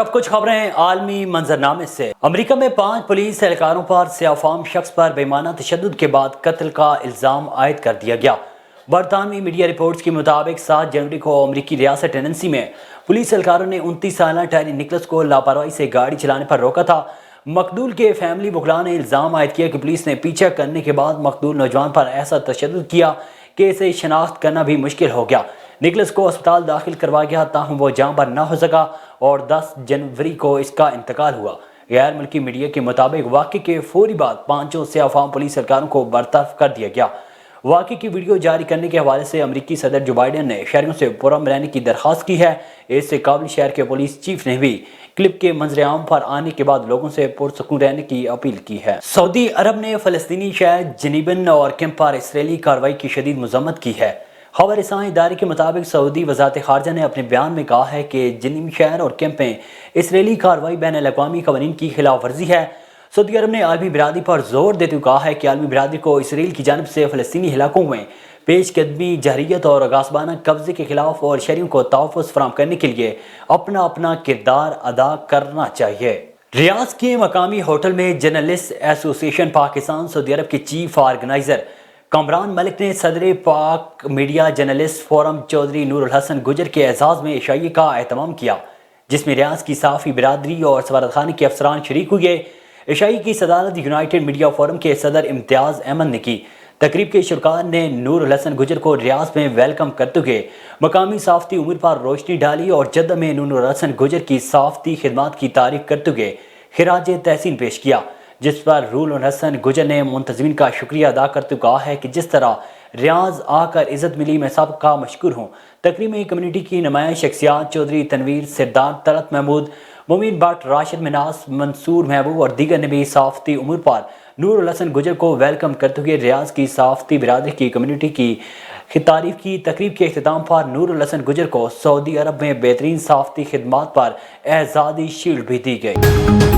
اب کچھ خبریں عالمی منظرنامے سے۔ امریکہ میں 5 پولیس اہلکاروں پر سیاہ فام شخص پر بے معنی تشدد کے بعد قتل کا الزام عائد کر دیا گیا۔ برطانوی میڈیا رپورٹس کے مطابق 7 جنوری کو امریکی ریاست ٹینیسی میں پولیس اہلکاروں نے 29 سالہ ٹیری نکلس کو لاپرواہی سے گاڑی چلانے پر روکا تھا۔ مقتول کے فیملی وکلاء نے الزام عائد کیا کہ پولیس نے پیچھا کرنے کے بعد مقتول نوجوان پر ایسا تشدد کیا کہ اسے شناخت کرنا بھی مشکل ہو گیا۔ نکلس کو اسپتال داخل کروایا گیا، تاہم وہ جاں بحق نہ ہو سکا اور 10 جنوری کو اس کا انتقال ہوا۔ غیر ملکی میڈیا کے مطابق واقعے کے فوری بعد 5 سیاہ فام پولیس اہلکاروں کو برطرف کر دیا گیا۔ واقعے کی ویڈیو جاری کرنے کے حوالے سے امریکی صدر جو بائیڈن نے شہریوں سے پرامن رہنے کی درخواست کی ہے۔ اس سے قابل شہر کے پولیس چیف نے بھی کلپ کے منظر عام پر آنے کے بعد لوگوں سے پرسکون رہنے کی اپیل کی ہے۔ سعودی عرب نے فلسطینی شہر جنین اور کیمپ پر اسرائیلی کارروائی کی شدید مذمت کی ہے۔ خبر رساں ادارے کے مطابق سعودی وزارت خارجہ نے اپنے بیان میں کہا ہے کہ جنین شہر اور کیمپ میں اسرائیلی کارروائی بین الاقوامی قوانین کی خلاف ورزی ہے۔ سعودی عرب نے عالمی برادری پر زور دیتے ہوئے کہا ہے کہ عالمی برادری کو اسرائیل کی جانب سے فلسطینی علاقوں میں پیش قدمی، جہریت اور غاصبانہ قبضے کے خلاف اور شہریوں کو تحفظ فراہم کرنے کے لیے اپنا کردار ادا کرنا چاہیے۔ ریاض کے مقامی ہوٹل میں جرنلسٹ ایسوسی ایشن پاکستان سعودی عرب کے چیف آرگنائزر کامران ملک نے صدر پاک میڈیا جرنلسٹ فورم چودھری نور الحسن گجر کے اعزاز میں عشائیے کا اہتمام کیا، جس میں ریاض کی صحافی برادری اور سفارتخانے کے افسران شریک ہوئے۔ عشائیے کی صدارت یونائیٹڈ میڈیا فورم کے صدر امتیاز احمد نے کی۔ تقریب کے شرکاء نے نور الحسن گجر کو ریاض میں ویلکم کرتے ہوئے مقامی صحافتی امور پر روشنی ڈالی اور جدہ میں نور الحسن گجر کی صحافتی خدمات کی تعریف کرتے ہوئے خراج تحسین پیش کیا، جس پر نور الحسن گجر نے منتظمین کا شکریہ ادا کرتے ہوئے کہا ہے کہ جس طرح ریاض آ کر عزت ملی، میں سب کا مشکور ہوں۔ تقریب میں کمیونٹی کی نمایاں شخصیات چودھری تنویر سردار، طلعت محمود، مومن بٹ، راشد مناس، منصور محبوب اور دیگر نے بھی صحافتی امور پر نور الحسن گجر کو ویلکم کرتے ہوئے ریاض کی صحافتی برادری کی کمیونٹی کی تعریف کی۔ تقریب کے اختتام پر نور الحسن گجر کو سعودی عرب میں بہترین صحافتی خدمات پر اعزازی شیلڈ بھی دی گئی۔